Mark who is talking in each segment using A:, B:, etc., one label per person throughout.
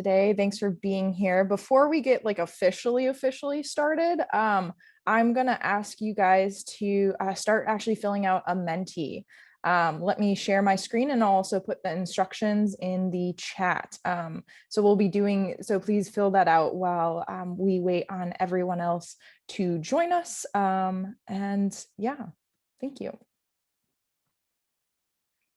A: today. Thanks for being here. Before we get like officially started, I'm gonna ask you guys to start actually filling out a Menti. Let me share my screen and I'll also put the instructions in the chat. So we'll be doing, so please fill that out while we wait on everyone else to join us. And yeah, thank you.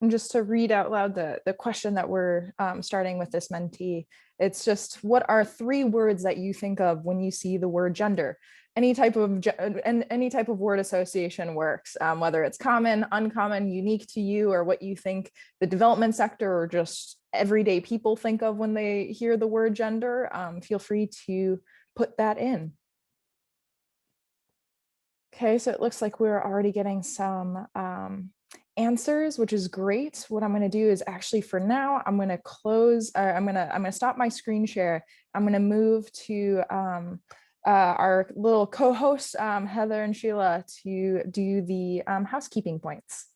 A: And just to read out loud the question that we're starting with this Menti, it's just, what are 3 words that you think of when you see the word gender? Any type of word association works, whether it's common, uncommon, unique to you, or what you think the development sector or just everyday people think of when they hear the word gender. Feel free to put that in. Okay, so it looks like we're already getting some answers, which is great. What I'm going to do is actually, for now, I'm going to close, I'm going to stop my screen share. I'm going to move to our little co-hosts, Heather and Sheila, to do the housekeeping points.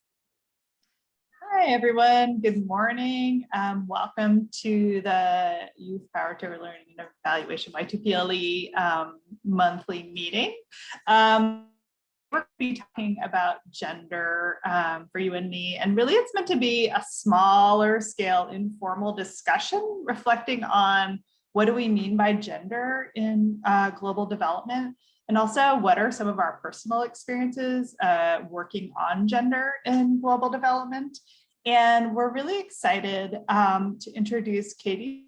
B: Hi, everyone. Good morning. Welcome to the Youth Power to Learning and Evaluation YP2LE monthly meeting. We're going to be talking about gender for you and me, and really it's meant to be a smaller scale informal discussion reflecting on what do we mean by gender in global development, and also what are some of our personal experiences working on gender in global development. And we're really excited to introduce Katie,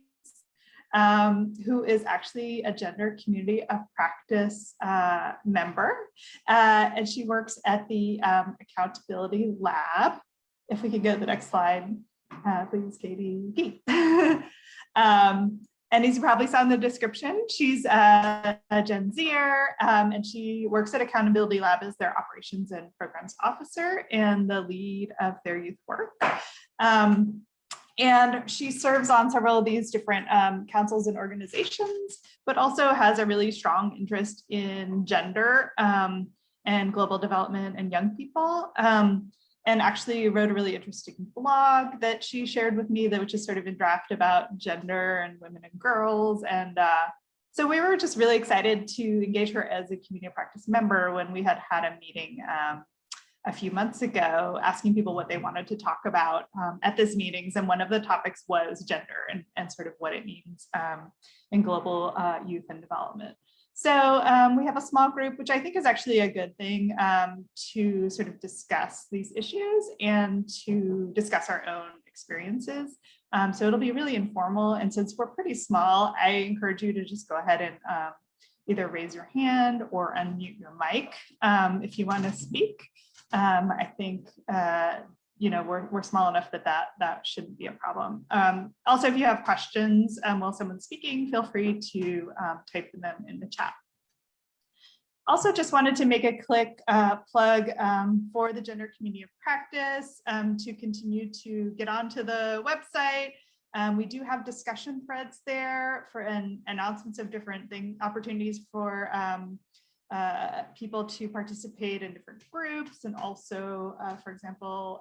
B: who is actually a gender community of practice member, and she works at the Accountability Lab. If we could go to the next slide, please, Katie. And as you probably saw in the description, she's a Gen Zer, and she works at Accountability Lab as their operations and programs officer and the lead of their youth work. And she serves on several of these different councils and organizations, but also has a really strong interest in gender and global development and young people. And actually wrote a really interesting blog that she shared with me, that which is sort of in draft, about gender and women and girls. And so we were just really excited to engage her as a community of practice member when we had a meeting a few months ago, asking people what they wanted to talk about at these meetings. And one of the topics was gender and sort of what it means in global youth and development. So we have a small group, which I think is actually a good thing, to sort of discuss these issues and to discuss our own experiences. So it'll be really informal. And since we're pretty small, I encourage you to just go ahead and either raise your hand or unmute your mic if you want to speak. I think we're small enough that shouldn't be a problem. Also, if you have questions while someone's speaking, feel free to type them in the chat. Also, just wanted to make a quick plug for the Gender Community of Practice to continue to get onto the website. We do have discussion threads there for announcements of different opportunities for people to participate in different groups, and also, for example,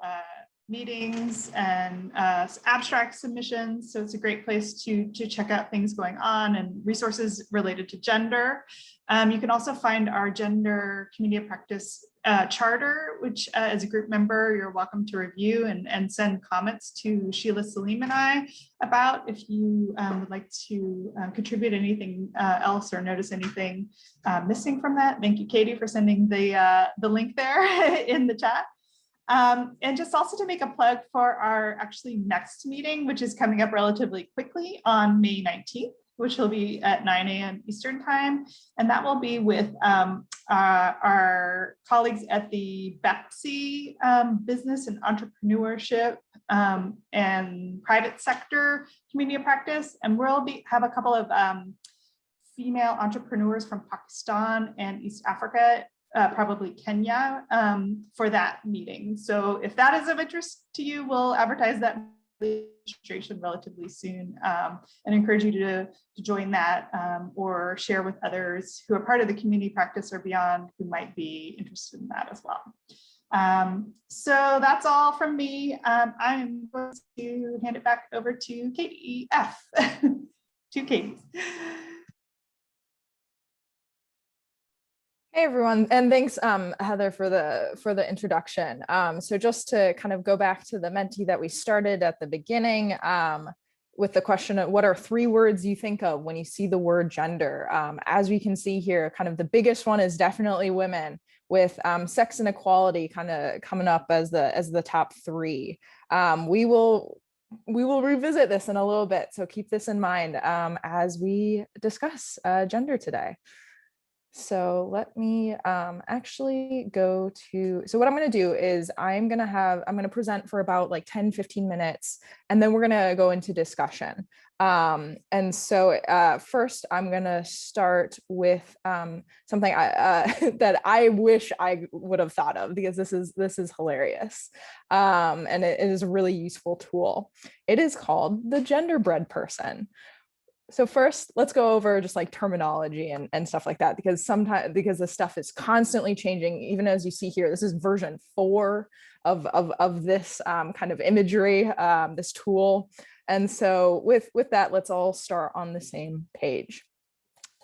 B: meetings and abstract submissions. So it's a great place to check out things going on and resources related to gender. You can also find our Gender Community of Practice charter, which as a group member, you're welcome to review and send comments to Sheila, Salim, and I about. If you would like to contribute anything else or notice anything missing from that. Thank you, Katie, for sending the link there in the chat. And just also to make a plug for our actually next meeting, which is coming up relatively quickly on May 19th, which will be at 9 a.m. Eastern time. And that will be with our colleagues at the BEPSI Business and Entrepreneurship and Private Sector Community of Practice. And we'll have a couple of female entrepreneurs from Pakistan and East Africa, probably Kenya, for that meeting. So if that is of interest to you, we'll advertise that registration relatively soon, and encourage you to join that or share with others who are part of the community practice or beyond who might be interested in that as well. So that's all from me. I'm going to hand it back over to Katie F. Two kings.
A: Hey everyone, and thanks Heather for the introduction. So just to kind of go back to the Menti that we started at the beginning, with the question of what are 3 words you think of when you see the word gender. As we can see here, kind of the biggest one is definitely women, with sex and equality kind of coming up as the top 3. We will revisit this in a little bit, so keep this in mind as we discuss gender today. So let me actually go to, so what I'm going to do is I'm going to present for about like 10-15 minutes, and then we're going to go into discussion. And so first I'm going to start with something that I wish I would have thought of, because this is hilarious. And it is a really useful tool. It is called the genderbread person. So first, let's go over just like terminology and stuff like that, because the stuff is constantly changing. Even as you see here, this is version 4 of this kind of imagery, this tool. And so with that, let's all start on the same page.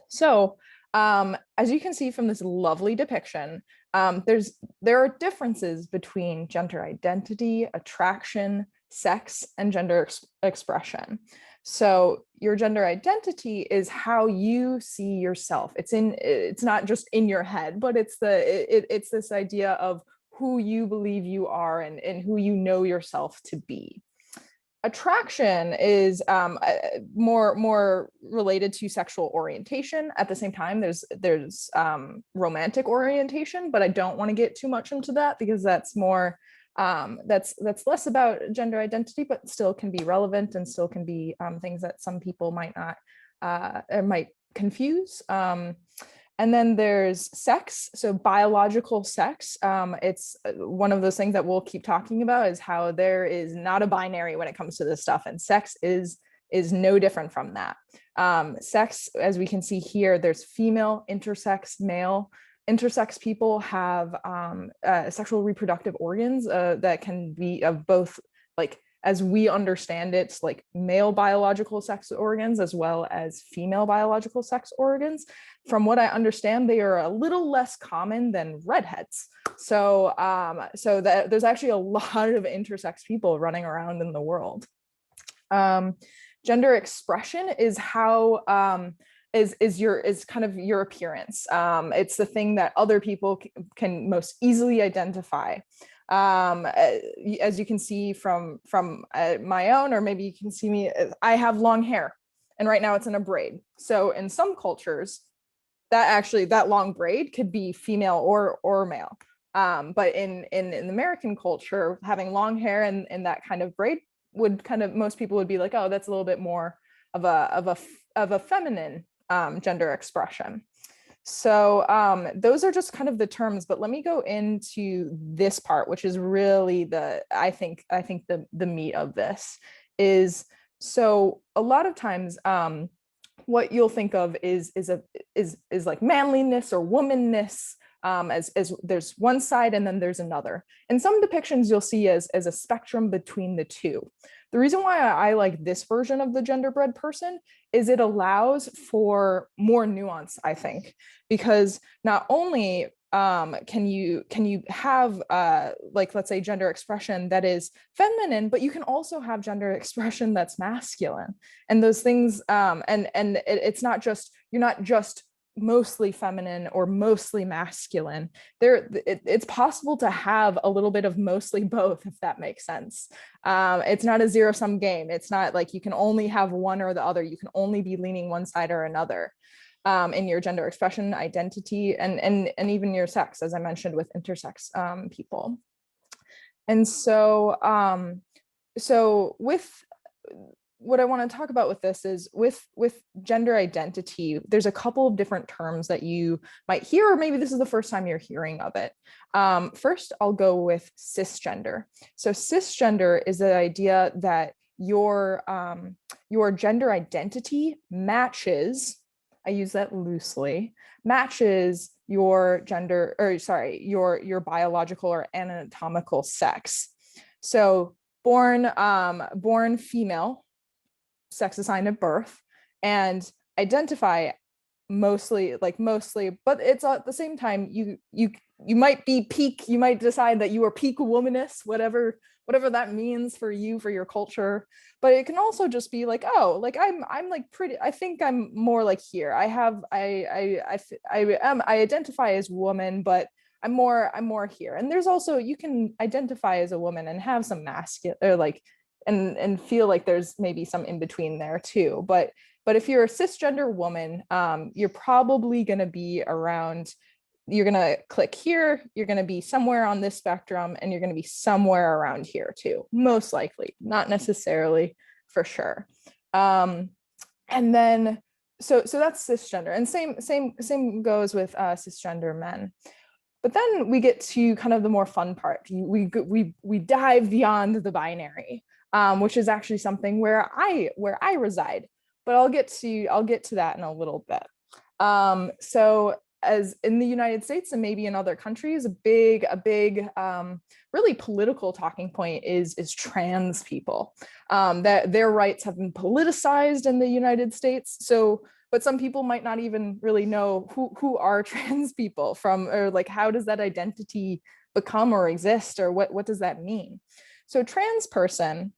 A: So as you can see from this lovely depiction, there are differences between gender identity, attraction, sex, and gender expression. So your gender identity is how you see yourself. It's not just in your head, but it's this idea of who you believe you are and who you know yourself to be. Attraction is more related to sexual orientation. At the same time, there's romantic orientation, but I don't want to get too much into that, because that's more that's less about gender identity, but still can be relevant and still can be things that some people might not or might confuse. And then there's sex, so biological sex. It's one of those things that we'll keep talking about, is how there is not a binary when it comes to this stuff, and sex is no different from that. Sex, as we can see here, there's female, intersex, male. Intersex people have sexual reproductive organs that can be of both, like, as we understand it, like male biological sex organs as well as female biological sex organs. From what I understand, they are a little less common than redheads. So that there's actually a lot of intersex people running around in the world. Gender expression is how is kind of your appearance. It's the thing that other people can most easily identify. As you can see from my own, or maybe you can see me, I have long hair, and right now it's in a braid. So in some cultures, that long braid could be female or male. But in American culture, having long hair and that kind of braid would kind of, most people would be like, oh, that's a little bit more of a feminine gender expression. So those are just kind of the terms, but let me go into this part, which is really I think the meat of this is, so a lot of times what you'll think of is like manliness or womanness, as there's one side and then there's another. In some depictions, you'll see as a spectrum between the two. The reason why I like this version of the genderbread person is it allows for more nuance, I think, because not only can you have like, let's say, gender expression that is feminine, but you can also have gender expression that's masculine, and those things and it's not just, you're not just mostly feminine or mostly masculine. It's possible to have a little bit of mostly both, if that makes sense. It's not a zero-sum game. It's not like you can only have one or the other. You can only be leaning one side or another in your gender expression, identity, and even your sex, as I mentioned with intersex people. And so so with what I want to talk about with this is with gender identity, there's a couple of different terms that you might hear, or maybe this is the first time you're hearing of it. First, I'll go with cisgender. So cisgender is the idea that your gender identity matches, I use that loosely, matches your gender, or sorry, your biological or anatomical sex. So born female, sex assigned at birth, and identify mostly, but it's at the same time, you might be peak, you might decide that you are peak womanist, whatever that means for you, for your culture. But it can also just be like, oh, like I'm like pretty, I think I'm more like here. I identify as woman, but I'm more here. And there's also, you can identify as a woman and have some masculine, or like, and feel like there's maybe some in between there too. But if you're a cisgender woman, you're probably going to be around, you're going to click here, you're going to be somewhere on this spectrum, and you're going to be somewhere around here too, most likely, not necessarily, for sure. And then, so that's cisgender, and same goes with cisgender men. But then we get to kind of the more fun part. We dive beyond the binary, which is actually something where I reside. But I'll get to that in a little bit. So as in the United States and maybe in other countries, a big really political talking point is trans people. That their rights have been politicized in the United States. So, but some people might not even really know who are trans people from, or like how does that identity become or exist, or what does that mean? So trans person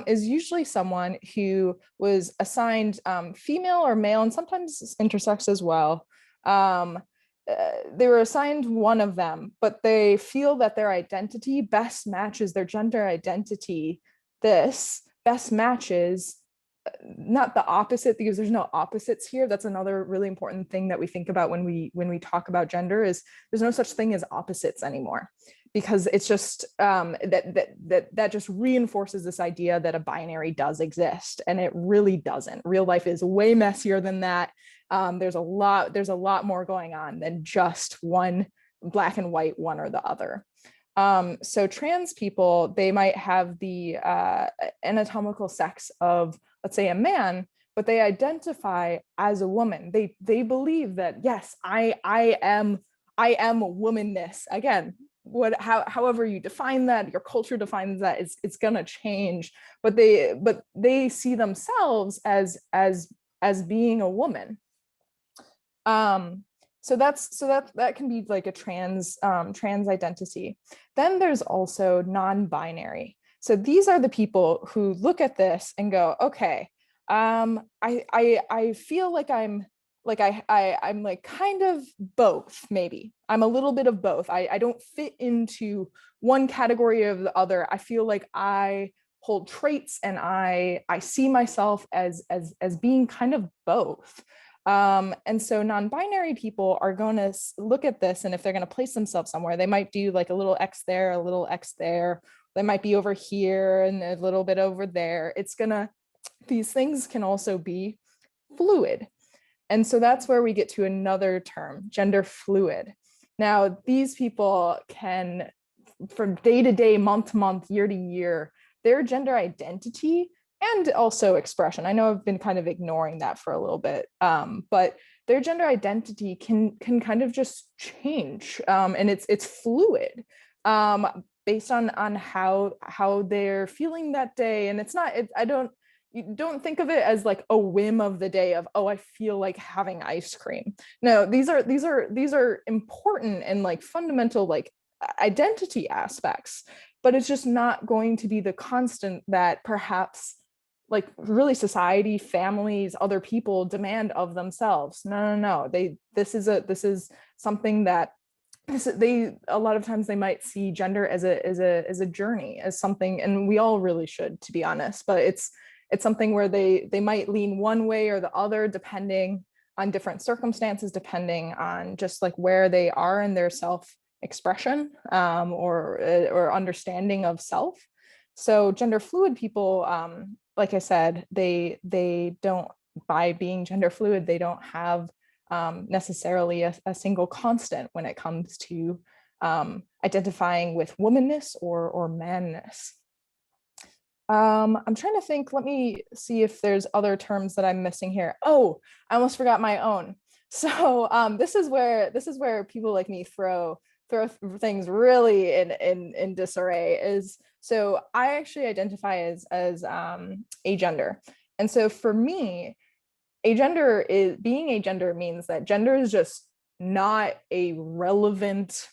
A: is usually someone who was assigned female or male, and sometimes intersex as well. They were assigned one of them, but they feel that their identity best matches their gender identity. This best matches, not the opposite, because there's no opposites here. That's another really important thing that we think about when we talk about gender, is there's no such thing as opposites anymore, because it's just that just reinforces this idea that a binary does exist, and it really doesn't. Real life is way messier than that. There's a lot more going on than just one black and white, one or the other. So trans people, they might have the anatomical sex of, let's say, a man, but they identify as a woman. They believe that, yes, I am womanness. Again, however you define that, your culture defines that, it's gonna change. But they see themselves as being a woman. So that can be like a trans identity. Then there's also non-binary. So these are the people who look at this and go, okay, I feel like I'm like kind of both, maybe. I'm a little bit of both. I don't fit into one category or the other. I feel like I hold traits, and I see myself as being kind of both. And so non-binary people are going to look at this, and if they're going to place themselves somewhere, they might do like a little X there, a little X there. They might be over here and a little bit over there. These things can also be fluid. And so that's where we get to another term, gender fluid. Now, these people can, from day to day, month to month, year to year, their gender identity and also expression. I know I've been kind of ignoring that for a little bit, but their gender identity can kind of just change, and it's fluid, based on how they're feeling that day. And it's not, you don't think of it as like a whim of the day of, oh, I feel like having ice cream. No, these are important and like fundamental like identity aspects, but it's just not going to be the constant that perhaps like really society, families, other people demand of themselves. No. This is something that a lot of times they might see gender as a journey, as something, and we all really should, to be honest, but it's something where they might lean one way or the other depending on different circumstances, depending on just like where they are in their self expression, or understanding of self. So gender fluid people, like I said, they don't, by being gender fluid, they don't have necessarily a single constant when it comes to identifying with womanness or manness. I'm trying to think, let me see if there's other terms that I'm missing here. Oh, I almost forgot my own. So this is where people like me throw things really in disarray. Is so I actually identify as agender, And so for me, being agender means that gender is just not a relevant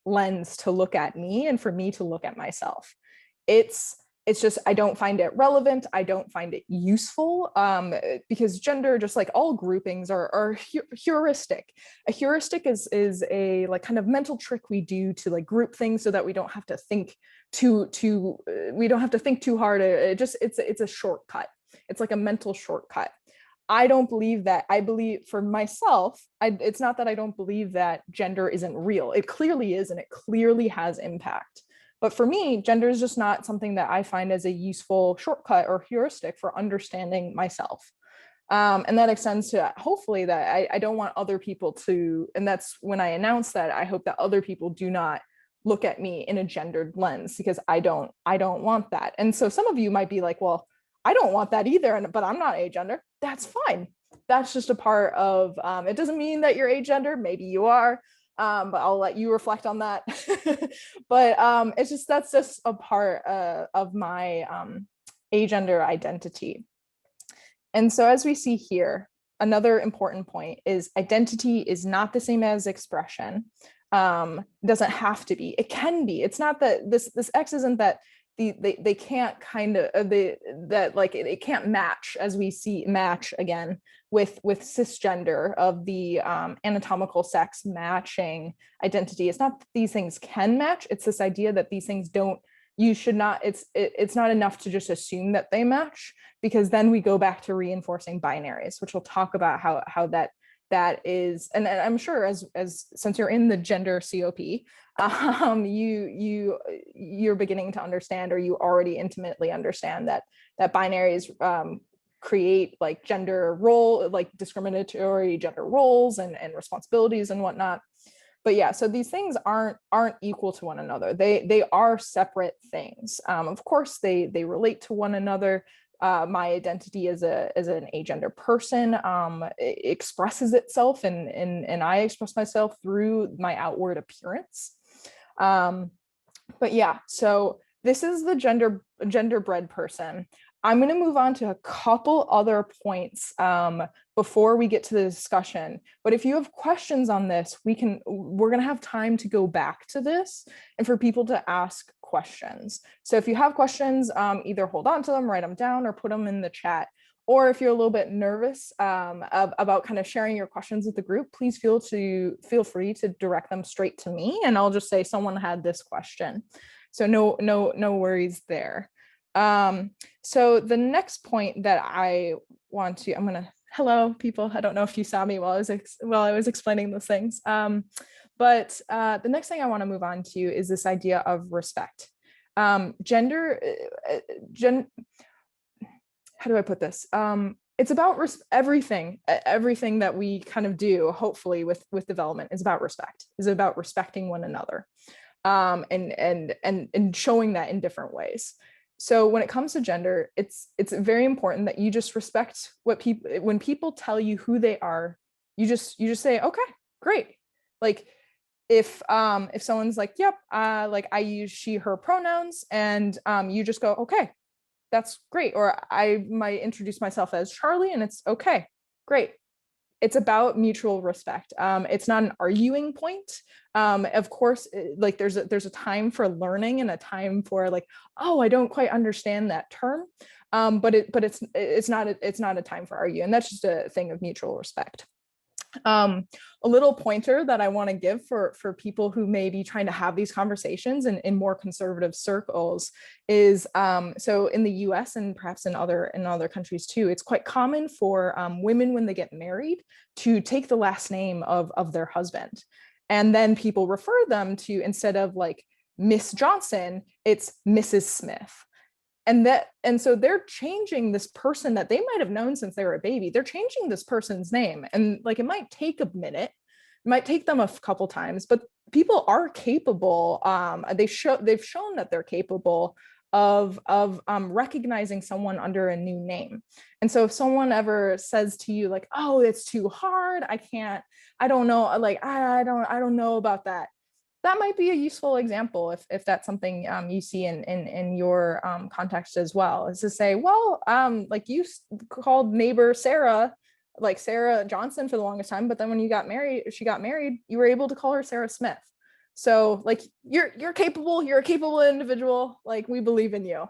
A: lens to look at me and for me to look at myself. It's just, I don't find it relevant. I don't find it useful, because gender, just like all groupings, are heuristic. A heuristic is a like kind of mental trick we do to like group things so that we don't have to think we don't have to think too hard. It's a shortcut. It's like a mental shortcut. I don't believe that. I believe for myself, it's not that I don't believe that gender isn't real. It clearly is, and it clearly has impact. But for me, gender is just not something that I find as a useful shortcut or heuristic for understanding myself. And that extends to hopefully that I don't want other people to, and that's when I announce that, I hope that other people do not look at me in a gendered lens, because I don't want that. And so some of you might be like, well, I don't want that either, but I'm not agender. That's fine. That's just a part of, it doesn't mean that you're agender. Maybe you are, but I'll let you reflect on that. But that's just a part of my agender identity. And so as we see here, another important point is identity is not the same as expression. Doesn't have to be. It can be. It's not that this X isn't that they can't kind of it can't match, as we see match again with cisgender of the anatomical sex matching identity. It's not that these things can match. It's this idea that these things don't, you should not, it's not enough to just assume that they match, because then we go back to reinforcing binaries, which we'll talk about how that is. And I'm sure as since you're in the gender COP, you're beginning to understand, or you already intimately understand that binaries create like gender role, like discriminatory gender roles and responsibilities and whatnot. But yeah, so these things aren't equal to one another. They are separate things. Of course, they relate to one another. My identity as an agender person expresses itself, and I express myself through my outward appearance. But yeah, so this is the genderbread person. I'm going to move on to a couple other points before we get to the discussion. But if you have questions on this, we're going to have time to go back to this and for people to ask questions. So if you have questions, either hold on to them, write them down, or put them in the chat. Or if you're a little bit nervous about kind of sharing your questions with the group, please feel free to direct them straight to me, and I'll just say someone had this question. So no worries there. So the next point that I'm gonna, hello people, I don't know if you saw me while I was explaining those things. But the next thing I want to move on to is this idea of respect. How do I put this? It's about everything that we kind of do, hopefully with development, is about respect, is about respecting one another, and showing that in different ways. So when it comes to gender, it's very important that you just respect when people tell you who they are, you just say, okay, great. Like if someone's like, yep, like I use she, her pronouns, and you just go, okay, that's great. Or I might introduce myself as Charlie, and it's okay, great. It's about mutual respect. It's not an arguing point. Of course, like there's a time for learning and a time for like, oh, I don't quite understand that term. But it's not a time for argue, and that's just a thing of mutual respect. A little pointer that I want to give for people who may be trying to have these conversations in more conservative circles is, so in the US and perhaps in other countries too, it's quite common for women when they get married to take the last name of their husband. And then people refer them to, instead of like Miss Johnson, it's Mrs. Smith. And so they're changing this person that they might have known since they were a baby. They're changing this person's name, and like it might take a minute, it might take them a couple times, but people are capable. They've shown that they're capable of recognizing someone under a new name. And so if someone ever says to you like, oh, it's too hard, I don't know, like I don't know about that, that might be a useful example if that's something you see in your context as well, is to say, well, like you called neighbor Sarah, like Sarah Johnson for the longest time, but then when she got married, you were able to call her Sarah Smith. So like you're capable, you're a capable individual, like we believe in you.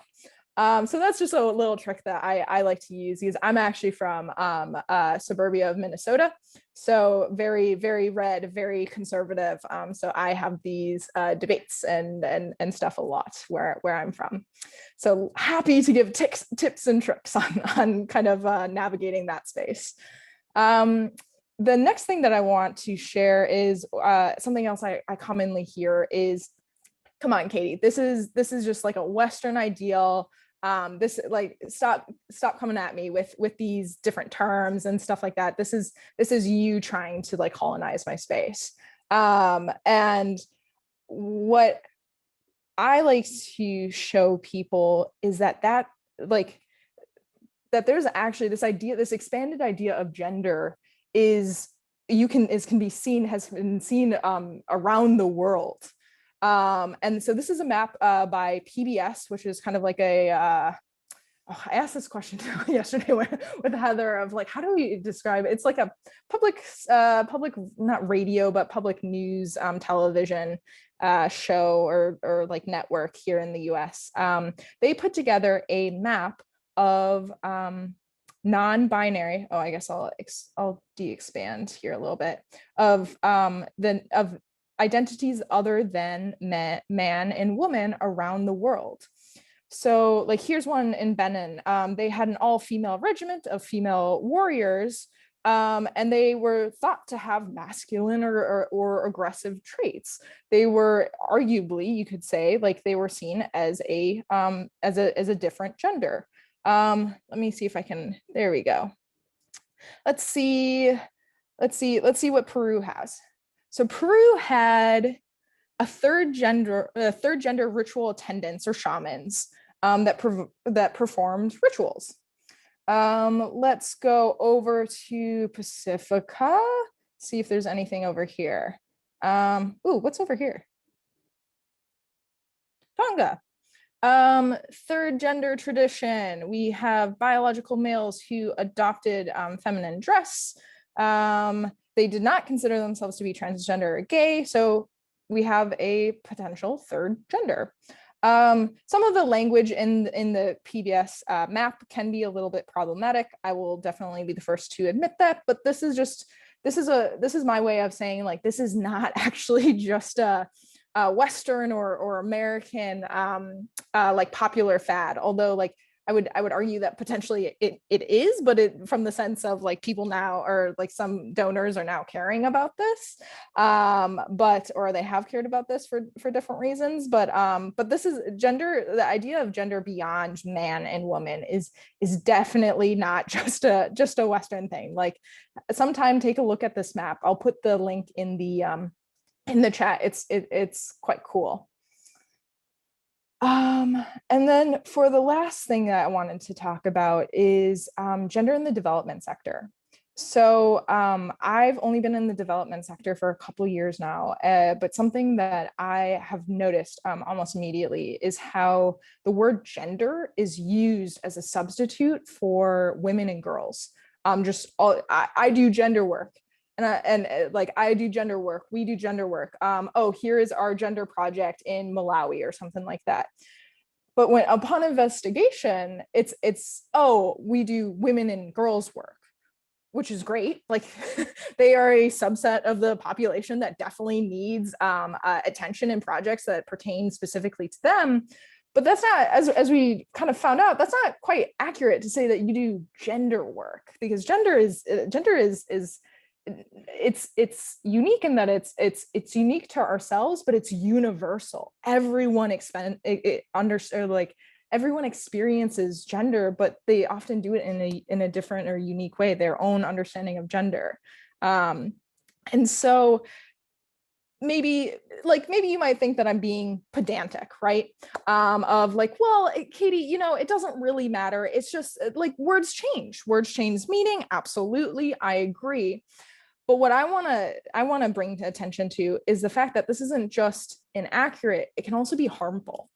A: So that's just a little trick that I like to use, because I'm actually from suburbia of Minnesota. So very, very red, very conservative. So I have these debates and stuff a lot where I'm from. So happy to give tips and tricks on kind of navigating that space. The next thing that I want to share is something else I commonly hear is, come on, Katie, this is just like a Western ideal. This, like, stop coming at me with these different terms and stuff like that. This is you trying to like colonize my space. And what I like to show people is that like that there's actually this idea, this expanded idea of gender has been seen around the world. And so this is a map by PBS, which is kind of like I asked this question yesterday with Heather of like, how do we describe it? It's like a public, not radio, but public news television show or like network here in the US. They put together a map of non-binary, I guess I'll de-expand here a little bit, of identities other than man and woman around the world. So like here's one in Benin. They had an all-female regiment of female warriors, and they were thought to have masculine or aggressive traits. They were arguably, you could say, like they were seen as a different gender. Let me see if I can, there we go. Let's see what Peru has. So Peru had a third gender ritual attendants or shamans that performed rituals. Let's go over to Pacifica, see if there's anything over here. What's over here? Tonga. Third gender tradition. We have biological males who adopted feminine dress. They did not consider themselves to be transgender or gay, so we have a potential third gender. Some of the language in the PBS map can be a little bit problematic. I will definitely be the first to admit that, but this is my way of saying, like, this is not actually just a Western or American like popular fad, although like I would argue that potentially it is, but from the sense of like people now, or like some donors are now caring about this, or they have cared about this for different reasons. But this is gender. The idea of gender beyond man and woman is definitely not just a Western thing. Like, sometime take a look at this map. I'll put the link in the chat. It's quite cool. And then for the last thing that I wanted to talk about is gender in the development sector. So I've only been in the development sector for a couple years now, but something that I have noticed almost immediately is how the word gender is used as a substitute for women and girls. I do gender work. Like I do gender work, we do gender work. Here is our gender project in Malawi or something like that. But when upon investigation, it's we do women and girls work, which is great. Like they are a subset of the population that definitely needs attention and projects that pertain specifically to them. But that's not, as we kind of found out, that's not quite accurate to say that you do gender work, because gender is it's unique in that it's unique to ourselves, but it's universal. Everyone everyone experiences gender, but they often do it in a different or unique way, their own understanding of gender. And so maybe you might think that I'm being pedantic, right? Of like, well, Katie, it doesn't really matter. It's just like words change meaning. Absolutely, I agree. But what I want to bring attention to is the fact that this isn't just inaccurate, it can also be harmful.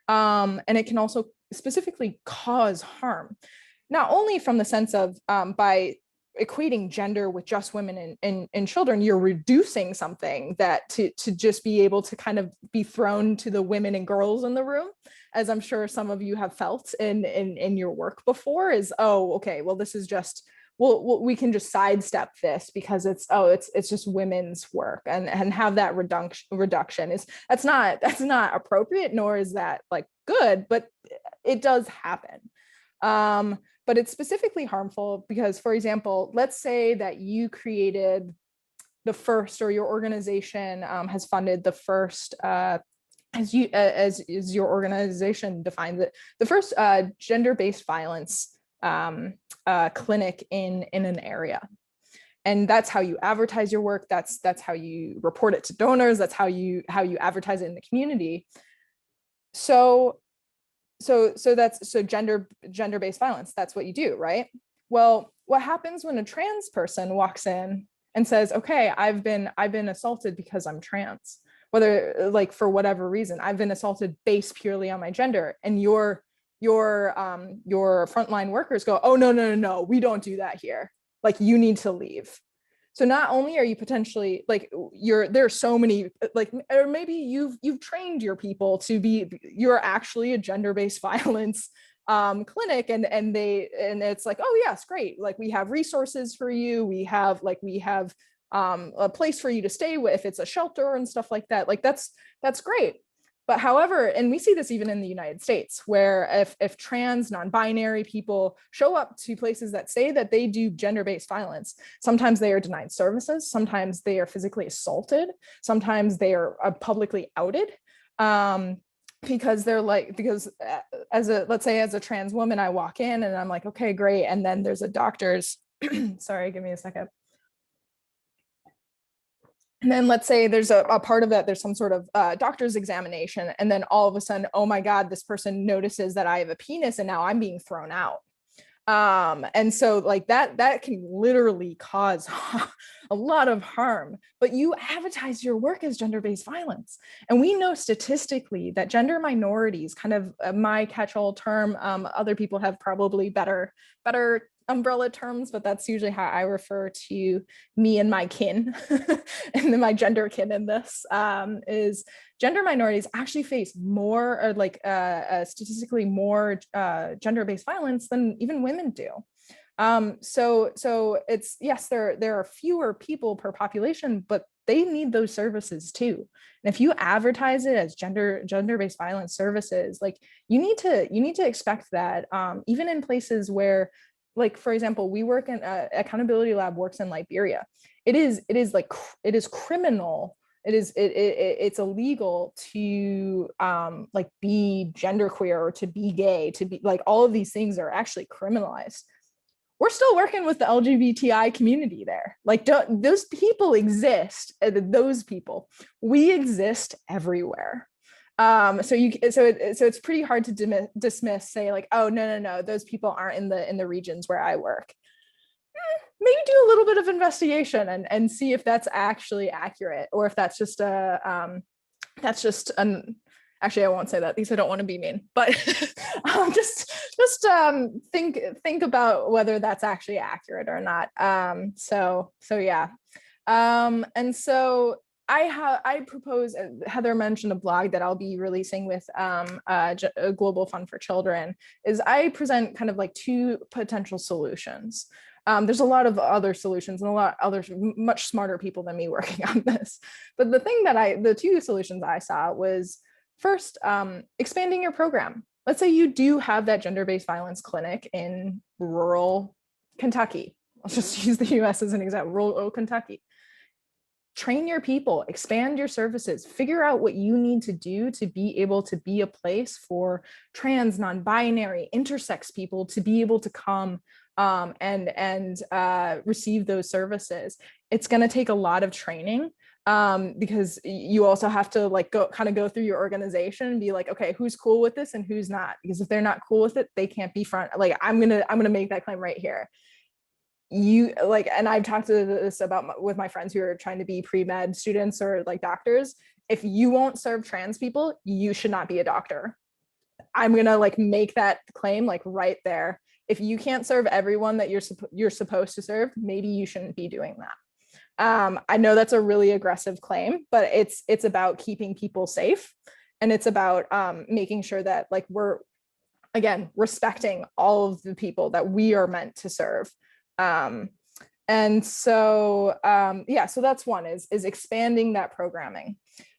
A: And it can also specifically cause harm, not only from the sense of by equating gender with just women and children, you're reducing something that to just be able to kind of be thrown to the women and girls in the room, as I'm sure some of you have felt in your work before, is, oh, okay, well, this is just, well, we can just sidestep this because it's just women's work, and have that reduction is, that's not appropriate, nor is that like good, but it does happen. But it's specifically harmful because, for example, let's say that you created the first, or your organization has funded the first, as your organization defines it, the first gender-based violence clinic in an area. And that's how you advertise your work. That's how you report it to donors. That's how you advertise it in the community. So that's gender-based violence. That's what you do, right? Well, what happens when a trans person walks in and says, okay, I've been assaulted because I'm trans, whether, like, for whatever reason, I've been assaulted based purely on my gender, and your frontline workers go, oh, no, we don't do that here, like, you need to leave. So not only are you potentially, like, there's so many, like, or maybe you've trained your people to be, you're actually a gender-based violence clinic, and it's like, oh yes, great, like, we have resources for you, we have a place for you to stay with, if it's a shelter and stuff like that, like, that's great. But however, and we see this even in the United States, where if trans, non-binary people show up to places that say that they do gender-based violence, sometimes they are denied services, sometimes they are physically assaulted, sometimes they are publicly outed, because they're like, because let's say as a trans woman, I walk in and I'm like, okay, great. And then there's a doctor's, sorry, give me a second. And then let's say there's a part of that, there's some sort of doctor's examination. And then all of a sudden, oh my God, this person notices that I have a penis and now I'm being thrown out. And so like that can literally cause a lot of harm, but you advertise your work as gender-based violence. And we know statistically that gender minorities, kind of my catch-all term, other people have probably better umbrella terms, but that's usually how I refer to me and my kin and then my gender kin in this, is gender minorities actually face more, or like statistically more gender-based violence than even women do. So it's, yes, there are fewer people per population, but they need those services too. And if you advertise it as gender-based violence services, like, you need to expect that, even in places where, like, for example, we work in Accountability Lab works in Liberia. It is criminal. It's illegal to like be genderqueer, or to be gay, to be, like, all of these things are actually criminalized. We're still working with the LGBTI community there. Like, those people exist. Those people, we exist everywhere. So it's pretty hard to dismiss, say like, oh, no, those people aren't in the regions where I work. Maybe do a little bit of investigation and see if that's actually accurate, or if that's just actually, I won't say that because I don't want to be mean, but just think about whether that's actually accurate or not. So yeah. And so I propose, Heather mentioned a blog that I'll be releasing with a Global Fund for Children, is I present kind of like two potential solutions. There's a lot of other solutions and a lot of others, much smarter people than me working on this. But the two solutions I saw was, first, expanding your program. Let's say you do have that gender-based violence clinic in rural Kentucky. Let's just use the US as an example, rural Kentucky. Train your people, expand your services, figure out what you need to do to be able to be a place for trans, non-binary, intersex people to be able to come and receive those services. It's going to take a lot of training, because you also have to like go through your organization and be like, okay, who's cool with this and who's not? Because if they're not cool with it, they can't be front. Like, I'm gonna make that claim right here. you like, and I've talked to this about with my friends who are trying to be pre-med students or like doctors. If you won't serve trans people, you should not be a doctor. I'm gonna like make that claim like right there. If you can't serve everyone that you're supposed to serve, maybe you shouldn't be doing that. I know that's a really aggressive claim, but it's about keeping people safe, and it's about making sure that like we're, again, respecting all of the people that we are meant to serve. And so yeah, so that's one, is expanding that programming.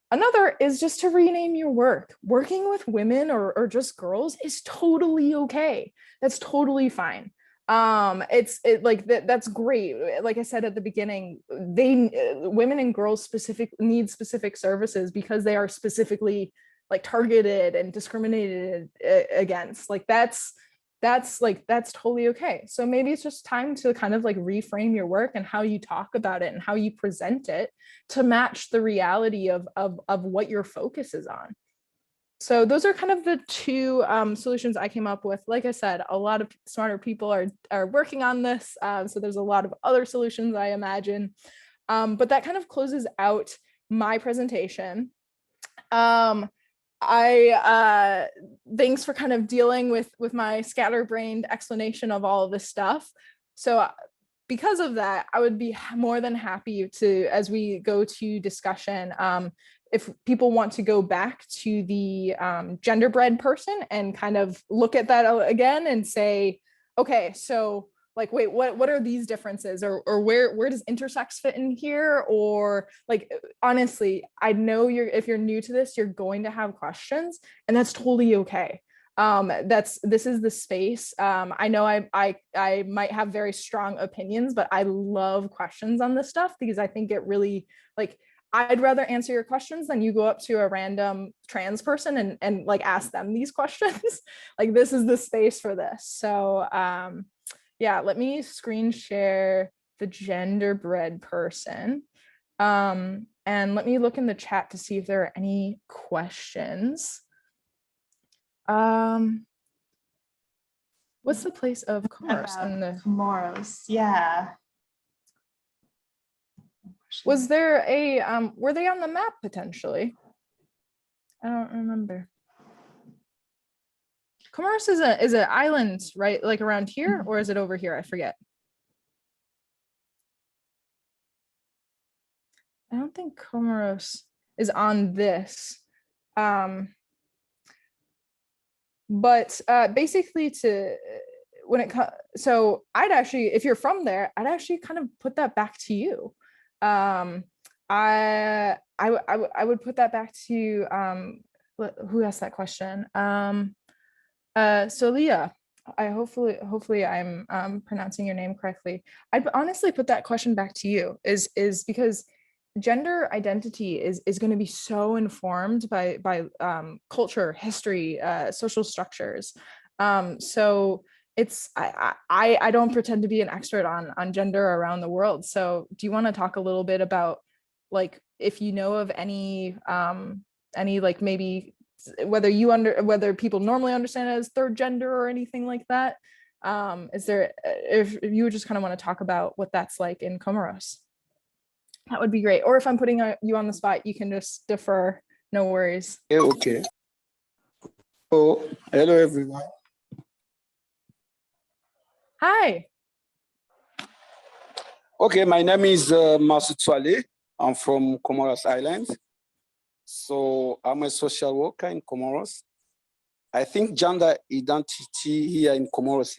A: Another is just to rename your work. Working with women or just girls is totally okay. That's totally fine. That's great. Like I said at the beginning, women and girls need specific services because they are specifically like targeted and discriminated against. Like that's totally okay. So maybe it's just time to kind of like reframe your work and how you talk about it and how you present it to match the reality of what your focus is on. So those are kind of the two solutions I came up with. Like I said, a lot of smarter people are working on this. So there's a lot of other solutions, I imagine. But that kind of closes out my presentation. Thanks for kind of dealing with my scatterbrained explanation of all of this stuff. So because of that, I would be more than happy to, as we go to discussion, if people want to go back to the genderbread person and kind of look at that again and say, okay, so like, wait, what are these differences, or where does intersex fit in here? Or like, honestly, I know if you're new to this, you're going to have questions, and that's totally okay. This is the space. I know I might have very strong opinions, but I love questions on this stuff because I think it really, like, I'd rather answer your questions than you go up to a random trans person and like ask them these questions. Like, this is the space for this. So yeah, let me screen share the genderbread person. And let me look in the chat to see if there are any questions. What's the place of Comoros?
B: Comoros, yeah.
A: Was there a were they on the map potentially? I don't remember. Comoros is an island, right? Like around here, or is it over here? I forget. I don't think Comoros is on this. But basically, so I'd actually, if you're from there, I'd actually kind of put that back to you. I would put that back to who asked that question? So Leah, hopefully I'm pronouncing your name correctly. I'd honestly put that question back to you, is because gender identity is going to be so informed by culture, history, social structures. So it's I don't pretend to be an expert on gender around the world. So do you want to talk a little bit about, like, if you know of any like maybe whether people normally understand it as third gender or anything like that? Is there, if you would just kind of want to talk about what that's like in Comoros, that would be great. Or if I'm putting you on the spot, you can just defer, no worries.
C: Yeah, okay. Oh, hello everyone.
A: Hi.
C: Okay, my name is YP2LE. I'm from Comoros Islands. So I'm a social worker in Comoros. I think gender identity here in Comoros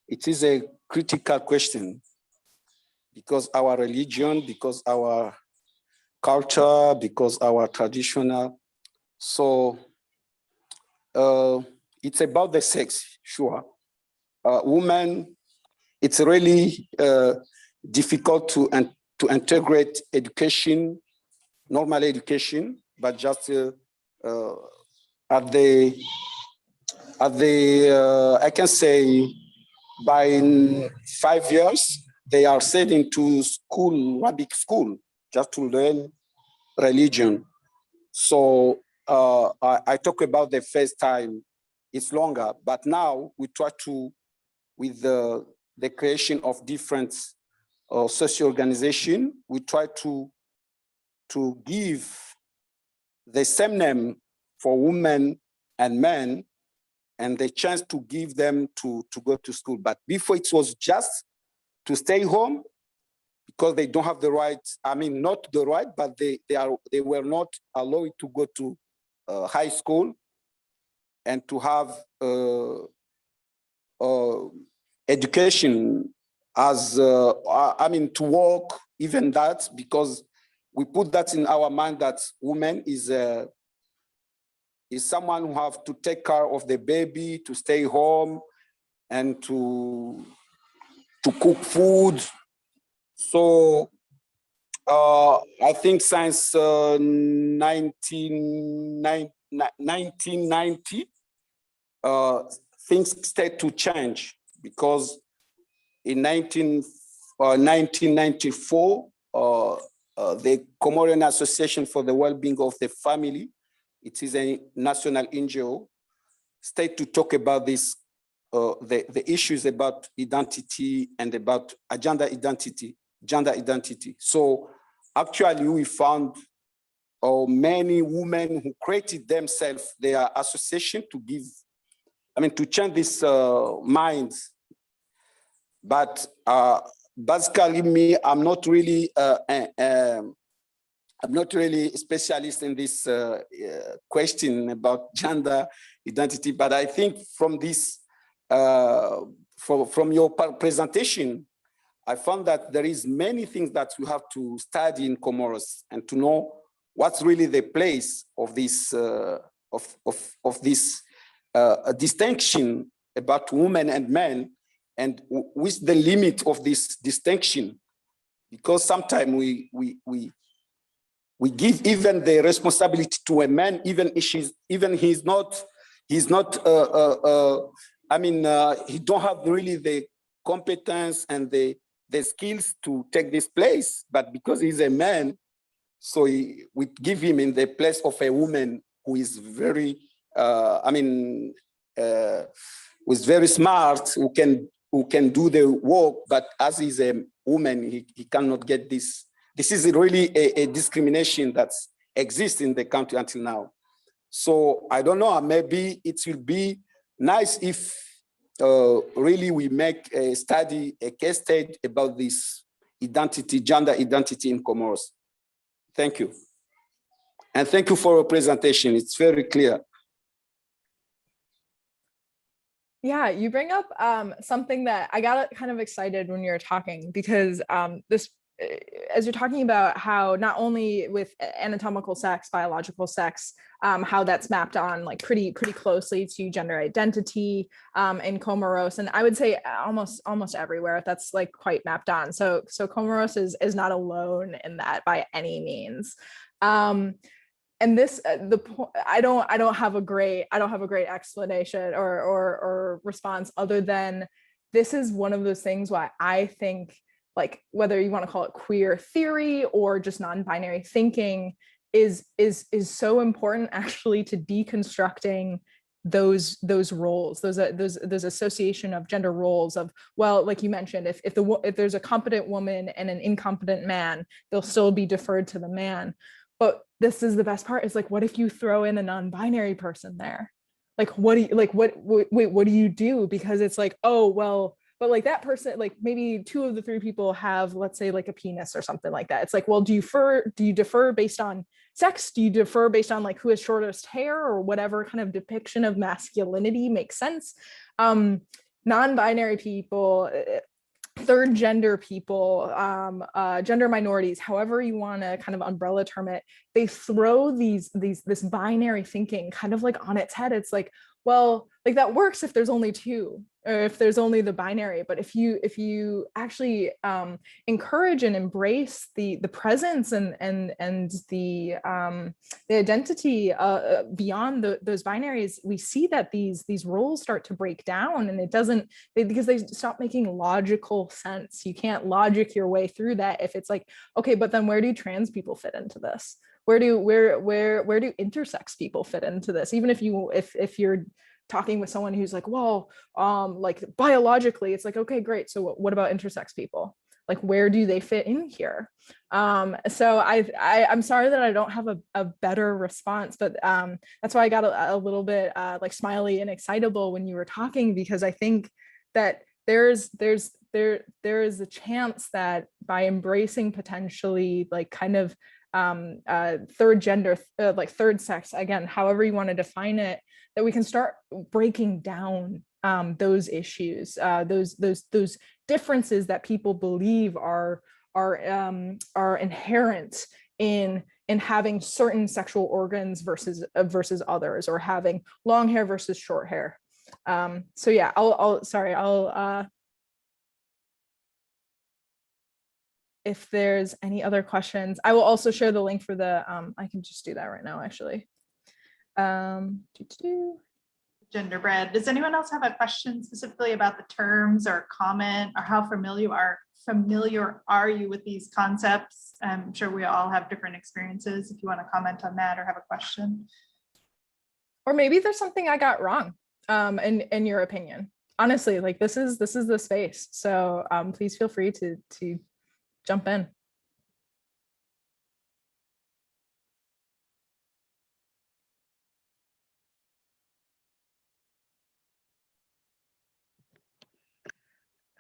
C: it is a critical question, because our religion, because our culture, because our traditional. So it's about the sex, sure. Women, it's really difficult to integrate education, normal education, but just at the I can say by 5 years, they are sent to school, Arabic school, just to learn religion. So I talk about the first time, it's longer, but now we try to, with the the creation of different social organization. We try to give the same name for women and men, and the chance to give them to go to school. But before it was just to stay home because they don't have the right, I mean, not the right, but they were not allowed to go to high school and to have education as, I mean, to work, even that, because we put that in our mind that woman is someone who have to take care of the baby, to stay home, and to cook food. So I think since 1990, things start to change, because in 1994, the Comorian Association for the Well-being of the Family, it is a national NGO, started to talk about this, the issues about identity and about gender identity. So actually we found many women who created themselves, their association, to give, I mean, to change this minds. But basically me, I'm not really a specialist in this question about gender identity, but I think from this, from your presentation, I found that there is many things that you have to study in Comoros and to know what's really the place of this this distinction about women and men, and with the limit of this distinction, because sometimes we give even the responsibility to a man, even he's not I mean, he don't have really the competence and the skills to take this place, but because he's a man, so we give him in the place of a woman who is very, I mean, who's very smart, who can do the work, but as he's a woman, he cannot get this. This is really a discrimination that exists in the country until now. So I don't know, maybe it will be nice if really we make a study, a case study about this identity, gender identity in Comoros. Thank you. And thank you for your presentation. It's very clear.
A: Yeah, you bring up something that I got kind of excited when you were talking, because this, as you're talking about how not only with anatomical sex, biological sex, how that's mapped on like pretty closely to gender identity in Comoros, and I would say almost everywhere that's like quite mapped on. So Comoros is not alone in that by any means. And this, I don't have a great explanation or response, other than this is one of those things why I think, like, whether you want to call it queer theory or just non-binary thinking, is so important actually to deconstructing those roles, those association of gender roles of, well, like you mentioned, if there's a competent woman and an incompetent man, they'll still be deferred to the man. But this is the best part, is like, what if you throw in a non-binary person there? Like, what do you do? Because it's like, oh, well, but like that person, like maybe 2 of the 3 people have, let's say, like a penis or something like that. It's like, well, do you defer based on sex? Do you defer based on like who has shortest hair, or whatever kind of depiction of masculinity makes sense? Non-binary people, third gender people, gender minorities, however you want to kind of umbrella term it, they throw this binary thinking kind of like on its head. It's like, well, like that works if there's only 2, or if there's only the binary. But if you actually encourage and embrace the presence and the identity beyond those binaries, we see that these roles start to break down, and because they stop making logical sense. You can't logic your way through that if it's like, okay, but then where do trans people fit into this? Where do intersex people fit into this? Even if you're talking with someone who's like, well, like biologically, it's like, okay, great. So what about intersex people? Like, where do they fit in here? So I'm sorry that I don't have a better response, but that's why I got a little bit like smiley and excitable when you were talking, because I think that there is a chance that by embracing potentially like kind of third gender, like third sex, again, however you want to define it, that we can start breaking down those issues, those differences that people believe are inherent in having certain sexual organs versus others, or having long hair versus short hair. So yeah, I'll if there's any other questions, I will also share the link for the I can just do that right now, actually.
B: Genderbread. Does anyone else have a question specifically about the terms or comment, or how familiar are you with these concepts? I'm sure we all have different experiences. If you want to comment on that or have a question.
A: Or maybe there's something I got wrong in your opinion. Honestly, like this is the space. So please feel free to jump in.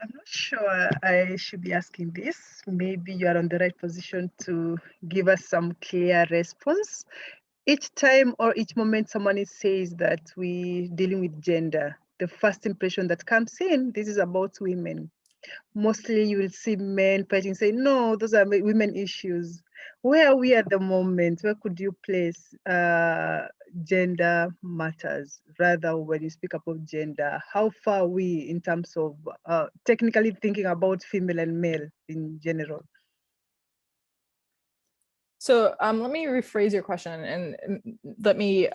D: I'm not sure I should be asking this. Maybe you are on the right position to give us some clear response. Each time or each moment someone says that we're dealing with gender, the first impression that comes in, this is about women. Mostly you will see men fighting, say, no, those are women issues. Where are we at the moment? Where could you place gender matters? Rather, when you speak about gender, how far are we in terms of technically thinking about female and male in general?
A: So let me rephrase your question and let me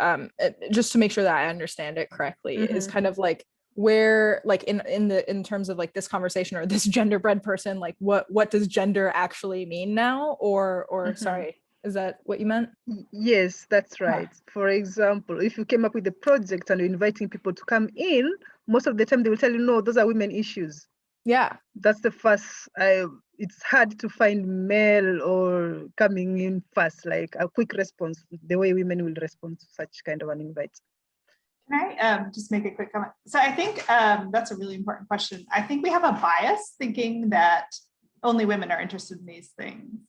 A: just to make sure that I understand it correctly, is kind of like where, like in terms of like this conversation or this genderbread person, like what does gender actually mean now, or sorry, is that what you meant?
D: Yes, that's right. For example, if you came up with a project and you're inviting people to come in, most of the time they will tell you, no, those are women issues.
A: Yeah,
D: that's the first. It's hard to find male or coming in first, like a quick response, the way women will respond to such kind of an invite.
B: Can I just make a quick comment? So I think that's a really important question. I think we have a bias thinking that only women are interested in these things.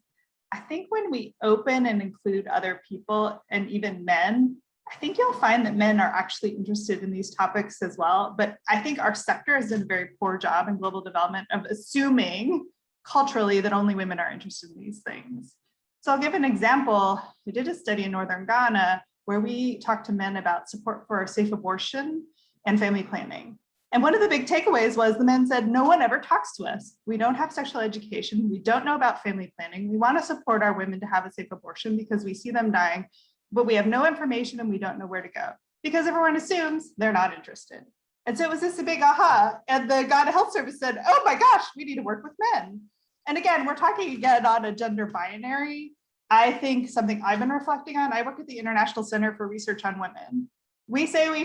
B: I think when we open and include other people and even men, I think you'll find that men are actually interested in these topics as well. But I think our sector has done a very poor job in global development of assuming culturally that only women are interested in these things. So I'll give an example. We did a study in Northern Ghana where we talked to men about support for safe abortion and family planning. And one of the big takeaways was the men said, no one ever talks to us. We don't have sexual education. We don't know about family planning. We want to support our women to have a safe abortion because we see them dying, but we have no information and we don't know where to go because everyone assumes they're not interested. And so it was this big aha. And the Ghana Health Service said, oh my gosh, we need to work with men. And again, we're talking again on a gender binary. I think something I've been reflecting on, I work at the International Center for Research on Women. We say we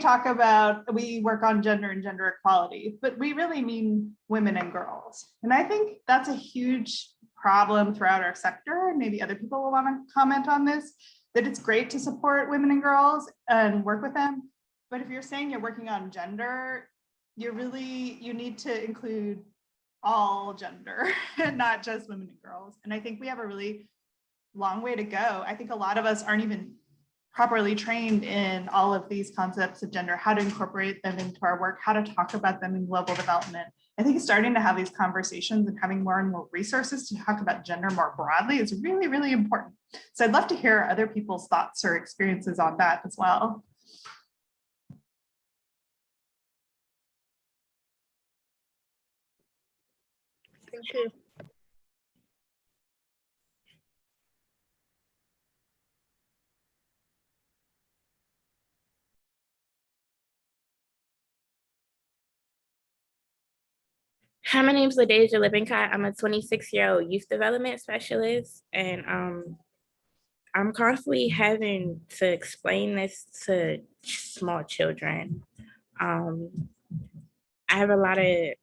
B: work on gender and gender equality, but we really mean women and girls. And I think that's a huge problem throughout our sector. And maybe other people will want to comment on this, that it's great to support women and girls and work with them. But if you're saying you're working on gender, you need to include all gender and not just women and girls. And I think we have a really long way to go. I think a lot of us aren't even properly trained in all of these concepts of gender, how to incorporate them into our work, how to talk about them in global development. I think starting to have these conversations and having more and more resources to talk about gender more broadly is really, really important. So I'd love to hear other people's thoughts or experiences on that as well.
D: Thank you.
E: Hi, my name is Ladaija Libbenkai. I'm a 26-year-old youth development specialist, and I'm constantly having to explain this to small children. I have a lot of,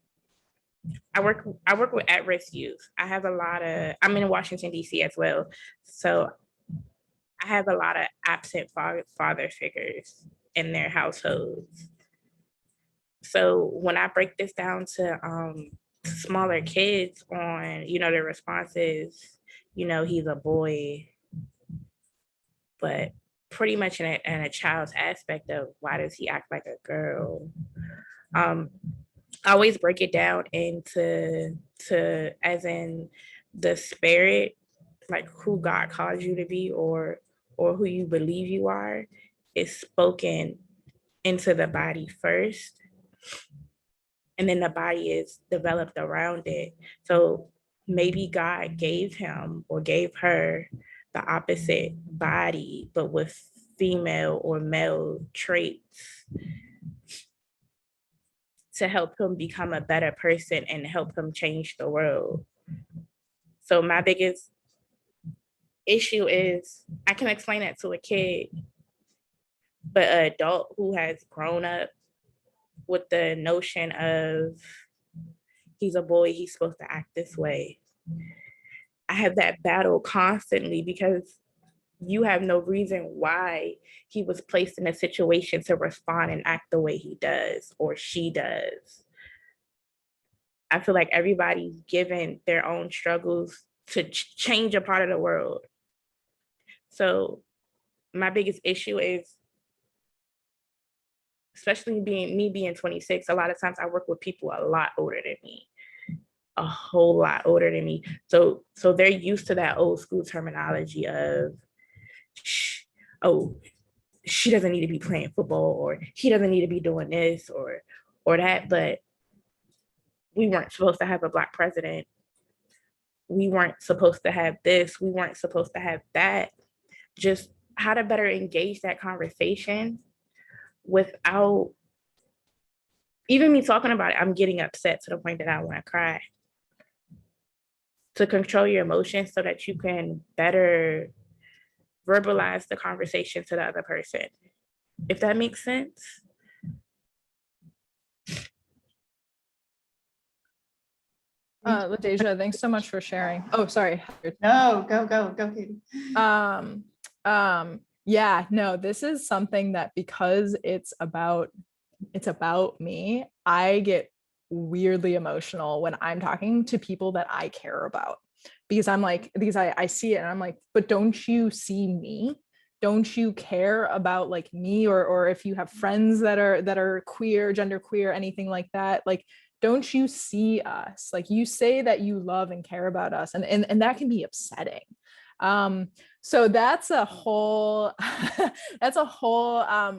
E: I work with at-risk youth. I'm in Washington, D.C. as well. So I have a lot of absent father figures in their households. So when I break this down to smaller kids on, their responses, he's a boy, but pretty much in a child's aspect of why does he act like a girl? I always break it down into as in the spirit, like who God calls you to be or who you believe you are, is spoken into the body first. And then the body is developed around it. So maybe God gave him or gave her the opposite body, but with female or male traits to help him become a better person and help him change the world. So my biggest issue is I can explain that to a kid, but an adult who has grown up with the notion of he's a boy, he's supposed to act this way. I have that battle constantly because you have no reason why he was placed in a situation to respond and act the way he does or she does. I feel like everybody's given their own struggles to change a part of the world. So my biggest issue is, especially being 26, a lot of times I work with people a lot older than me, a whole lot older than me. So they're used to that old school terminology of, oh, she doesn't need to be playing football, or he doesn't need to be doing this or that. But we weren't supposed to have a Black president. We weren't supposed to have this. We weren't supposed to have that. Just how to better engage that conversation without even me talking about it. I'm getting upset to the point that I want to cry. To control your emotions so that you can better verbalize the conversation to the other person, if that makes sense.
A: Ladaija, thanks so much for sharing. Oh, sorry.
B: No, go, Katie.
A: Yeah, no, this is something that because it's about me, I get weirdly emotional when I'm talking to people that I care about, because I see it and I'm like, but don't you see me? Don't you care about like me, or if you have friends that are queer, gender queer, anything like that, like, don't you see us? Like, you say that you love and care about us, and that can be upsetting. So that's a whole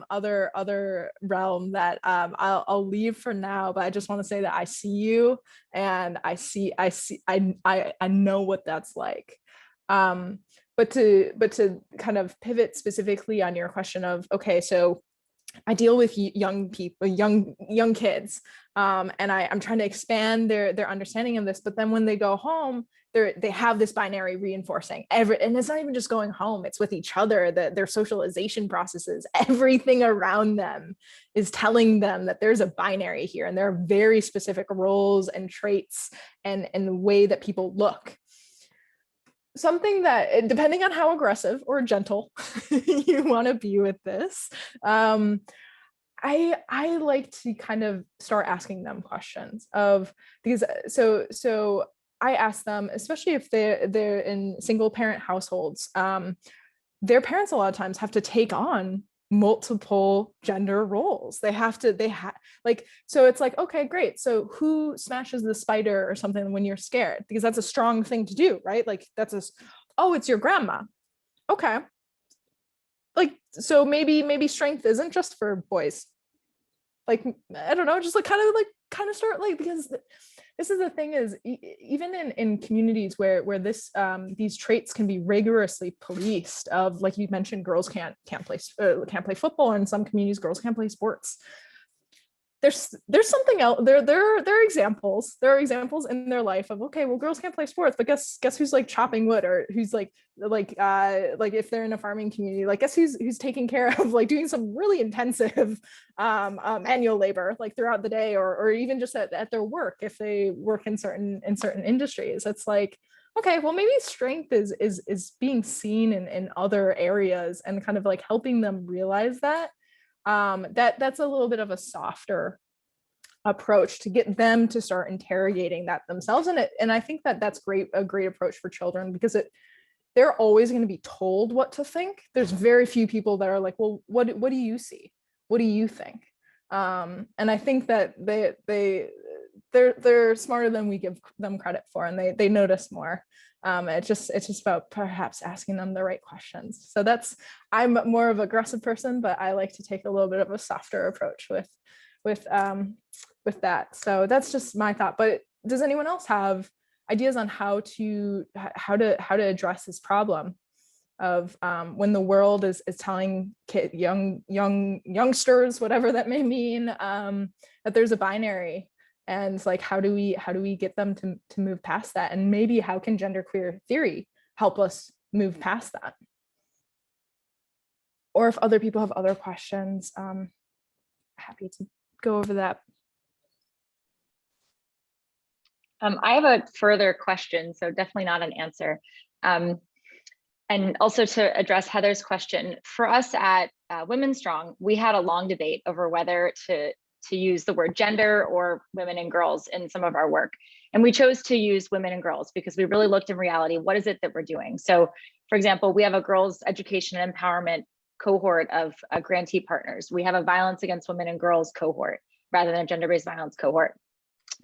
A: other realm that I'll leave for now, but I just want to say that I see you, and I know what that's like. But to kind of pivot specifically on your question of, okay, so I deal with young people, young kids, and I'm trying to expand their understanding of this. But then when they go home, they have this binary reinforcing and it's not even just going home; it's with each other. Their socialization processes, everything around them is telling them that there's a binary here, and there are very specific roles and traits and the way that people look. Something that, depending on how aggressive or gentle you want to be with this, I like to kind of start asking them questions of, because so I ask them, especially if they're in single parent households, their parents a lot of times have to take on multiple gender roles. Like, so it's like, okay, great. So who smashes the spider or something when you're scared? Because that's a strong thing to do, right? Like oh, it's your grandma. Okay. Like, so maybe strength isn't just for boys. Like, I don't know, just like kind of start, like, because this is the thing is, even in communities where this these traits can be rigorously policed, of, like you mentioned, girls can't play football, and in some communities girls can't play sports. there's something else. There are examples. There are examples in their life of, okay, well, girls can't play sports, but guess who's like chopping wood, or who's like if they're in a farming community, like guess who's taking care of like doing some really intensive manual labor like throughout the day, or even just at their work if they work in certain industries. It's like, okay, well, maybe strength is being seen in other areas, and kind of like helping them realize that. That's a little bit of a softer approach to get them to start interrogating that themselves. And I think that's a great approach for children, because they're always going to be told what to think. There's very few people that are like, well, what do you see? What do you think? And I think that they're smarter than we give them credit for, and they notice more. It's just about perhaps asking them the right questions. So I'm more of an aggressive person, but I like to take a little bit of a softer approach with that. So that's just my thought. But does anyone else have ideas on how to address this problem of when the world is telling youngsters, whatever that may mean, that there's a binary? And it's like, how do we get them to move past that? And maybe how can genderqueer theory help us move past that? Or if other people have other questions, happy to go over that.
F: I have a further question, so definitely not an answer. And also to address Heather's question, for us at Women Strong, we had a long debate over whether to use the word gender or women and girls in some of our work. And we chose to use women and girls because we really looked in reality, what is it that we're doing? So for example, we have a girls education and empowerment cohort of grantee partners. We have a violence against women and girls cohort rather than a gender-based violence cohort.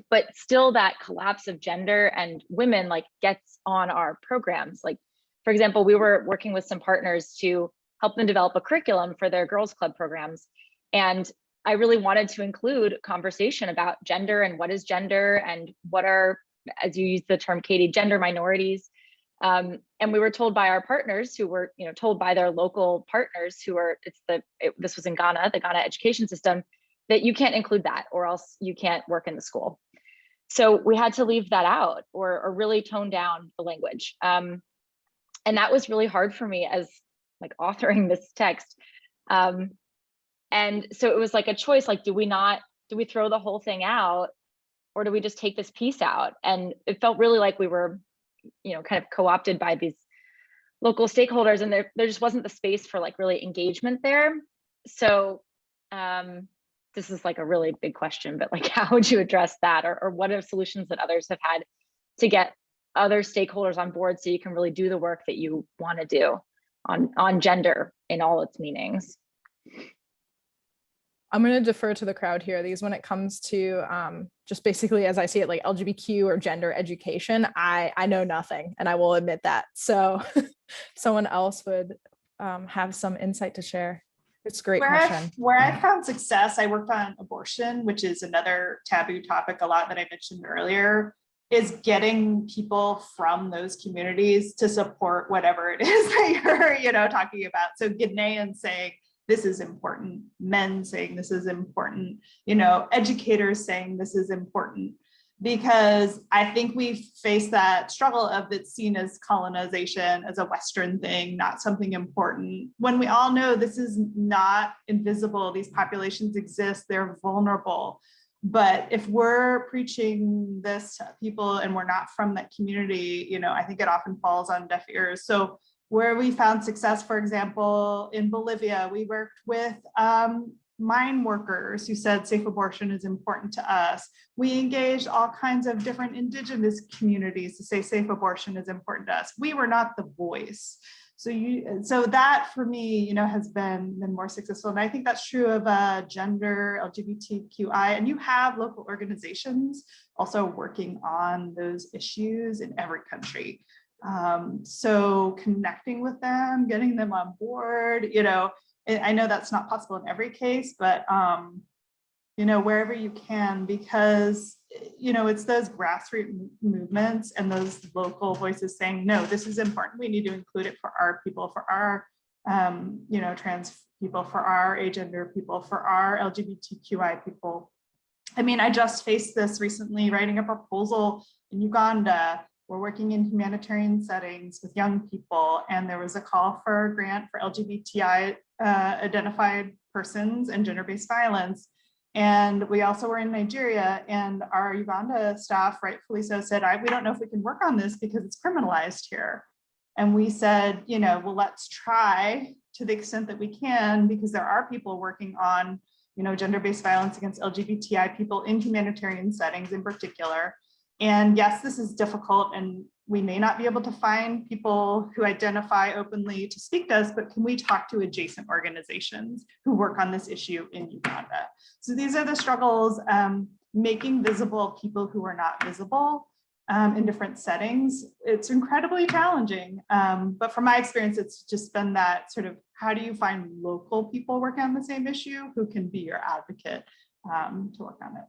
F: But still that collapse of gender and women like gets on our programs. Like, for example, we were working with some partners to help them develop a curriculum for their girls club programs. And I really wanted to include conversation about gender and what is gender and what are, as you use the term, Katie, gender minorities. And we were told by our partners who were, told by their local partners who are, this was in Ghana, the Ghana education system, that you can't include that or else you can't work in the school. So we had to leave that out or really tone down the language. And that was really hard for me as like authoring this text. And so it was like a choice, like, do we throw the whole thing out or do we just take this piece out? And it felt really like we were, kind of co-opted by these local stakeholders, and there just wasn't the space for like really engagement there. So this is like a really big question, but like, how would you address that? Or what are solutions that others have had to get other stakeholders on board so you can really do the work that you want to do on gender in all its meanings?
A: I'm going to defer to the crowd here. Because when it comes to just basically, as I see it, like LGBTQ or gender education, I know nothing, and I will admit that. So someone else would have some insight to share. It's a great question.
B: Where I found success, I worked on abortion, which is another taboo topic a lot that I mentioned earlier, is getting people from those communities to support whatever it is that you're, talking about. So Ghanaians saying, this is important, men saying this is important, educators saying this is important, because I think we've faced that struggle of it's seen as colonization, as a Western thing, not something important, when we all know this is not invisible. These populations exist, they're vulnerable. But if we're preaching this to people and we're not from that community, I think it often falls on deaf ears. So where we found success, for example, in Bolivia, we worked with mine workers who said safe abortion is important to us. We engaged all kinds of different indigenous communities to say safe abortion is important to us. We were not the voice. So that for me, has been more successful. And I think that's true of gender, LGBTQI, and you have local organizations also working on those issues in every country. So connecting with them, getting them on board, I know that's not possible in every case, but wherever you can, because it's those grassroots movements and those local voices saying, no, this is important, we need to include it for our people, for our trans people, for our agender people, for our LGBTQI people, I mean, I just faced this recently writing a proposal in Uganda. We're working in humanitarian settings with young people, and there was a call for a grant for LGBTI identified persons and gender-based violence. And we also were in Nigeria, and our Uganda staff, rightfully so, said, we don't know if we can work on this because it's criminalized here. And we said, you know, well, let's try to the extent that we can, because there are people working on, you know, gender-based violence against LGBTI people in humanitarian settings in particular. And yes, this is difficult, and we may not be able to find people who identify openly to speak to us, but can we talk to adjacent organizations who work on this issue in Uganda? So these are the struggles, making visible people who are not visible in different settings. It's incredibly challenging, but from my experience, it's just been that sort of, how do you find local people working on the same issue who can be your advocate to work on it?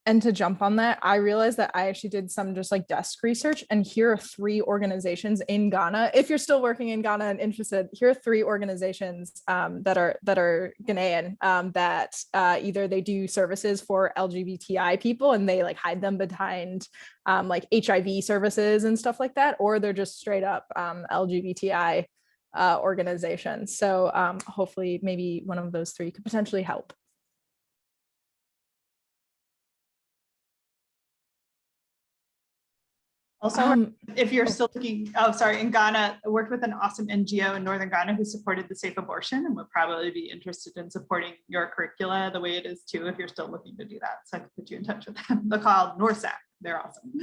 A: And to jump on that, I realized that I actually did some just like desk research, and here are 3 organizations in Ghana. If you're still working in Ghana and interested, here are 3 organizations that are Ghanaian that either they do services for LGBTI people and they like hide them behind like HIV services and stuff like that, or they're just straight up LGBTI organizations. So hopefully maybe one of those 3 could potentially help.
B: Also, if you're still looking, in Ghana, I worked with an awesome NGO in Northern Ghana who supported the safe abortion and would probably be interested in supporting your curricula the way it is too, if you're still looking to do that. So I can put you in touch with them. They're called NORSAC. They're awesome.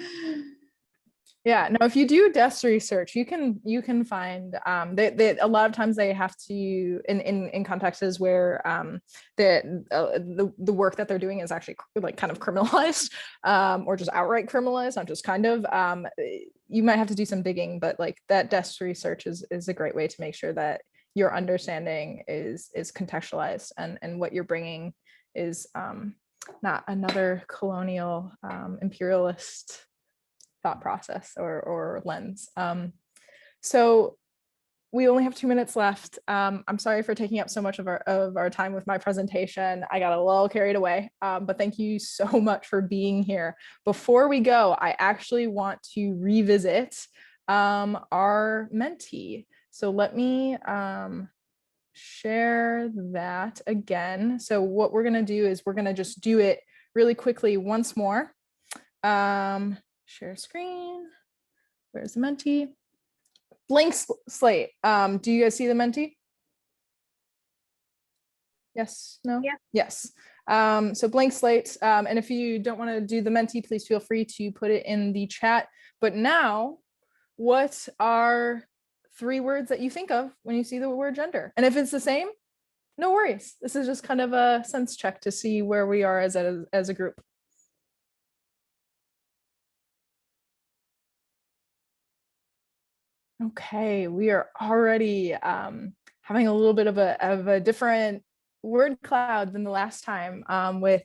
A: Yeah, no, if you do desk research, you can find they a lot of times they have to in contexts where the work that they're doing is actually like kind of criminalized or just outright criminalized, not just kind of. You might have to do some digging, but like that desk research is a great way to make sure that your understanding is contextualized and what you're bringing is not another colonial imperialist thought process or lens. So we only have 2 minutes left. I'm sorry for taking up so much of our time with my presentation. I got a little carried away, but thank you so much for being here. Before we go, I actually want to revisit our mentee. So let me share that again. So what we're gonna do is we're gonna just do it really quickly once more. Share screen. Where's the mentee? Blank slate. Do you guys see the mentee? Yes, no?
G: Yeah.
A: Yes. So blank slate. And if you don't want to do the mentee, please feel free to put it in the chat. But now, what are 3 words that you think of when you see the word gender? And if it's the same, no worries. This is just kind of a sense check to see where we are as a group. Okay, we are already having a little bit of a different word cloud than the last time with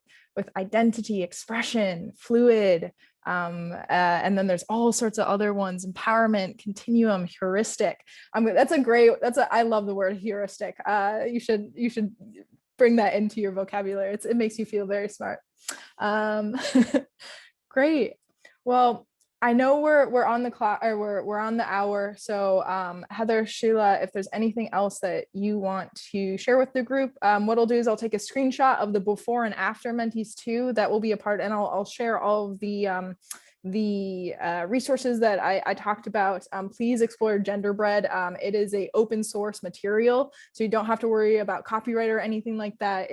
A: identity, expression, fluid, and then there's all sorts of other ones: empowerment, continuum, heuristic. I love the word heuristic. You should bring that into your vocabulary. it makes you feel very smart. Great. Well, I know we're on the clock, or we're on the hour. So Heather, Sheila, if there's anything else that you want to share with the group, what I'll do is I'll take a screenshot of the before and after mentees too. That will be a part, and I'll share all of the resources that I talked about. Please explore Genderbread. It is a open source material, so you don't have to worry about copyright or anything like that.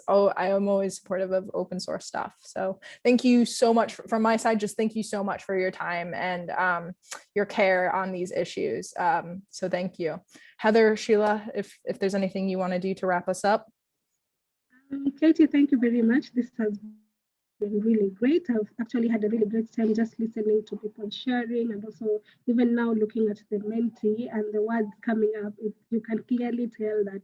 A: I am always supportive of open source stuff. So thank you so much from my side. Just thank you so much for your time and your care on these issues. So thank you. Heather, Sheila, if there's anything you want to do to wrap us up.
G: Katie, thank you very much. This has been really great. I've actually had a really great time just listening to people sharing, and also even now looking at the mentee and the words coming up. You can clearly tell that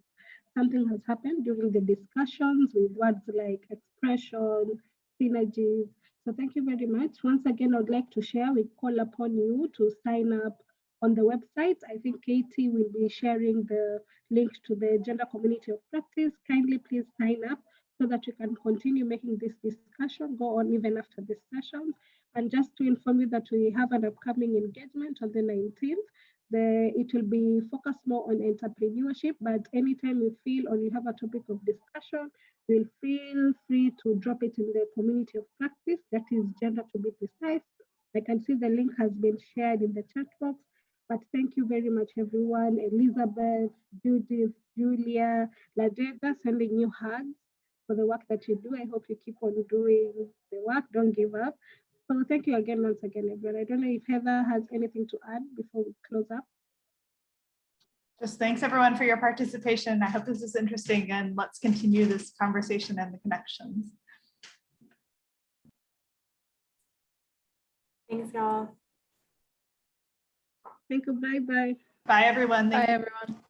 G: something has happened during the discussions with words like expression, synergies. So thank you very much. Once again, I would like to share, we call upon you to sign up on the website. I think Katie will be sharing the link to the Gender Community of Practice. Kindly please sign up so that we can continue making this discussion go on even after this session. And just to inform you that we have an upcoming engagement on the 19th. It will be focused more on entrepreneurship, but anytime you feel or you have a topic of discussion, you'll feel free to drop it in the community of practice, that is gender to be precise. I can see the link has been shared in the chat box, but thank you very much, everyone. Elizabeth, Judith, Julia, Ladaija, sending you hugs for the work that you do. I hope you keep on doing the work, don't give up. So thank you again, once again, everyone. I don't know if Heather has anything to add before we close up.
B: Just thanks everyone for your participation. I hope this is interesting, and let's continue this conversation and the connections.
H: Thanks, y'all.
G: Thank you. Bye-bye.
B: Bye, everyone.
A: Bye, everyone.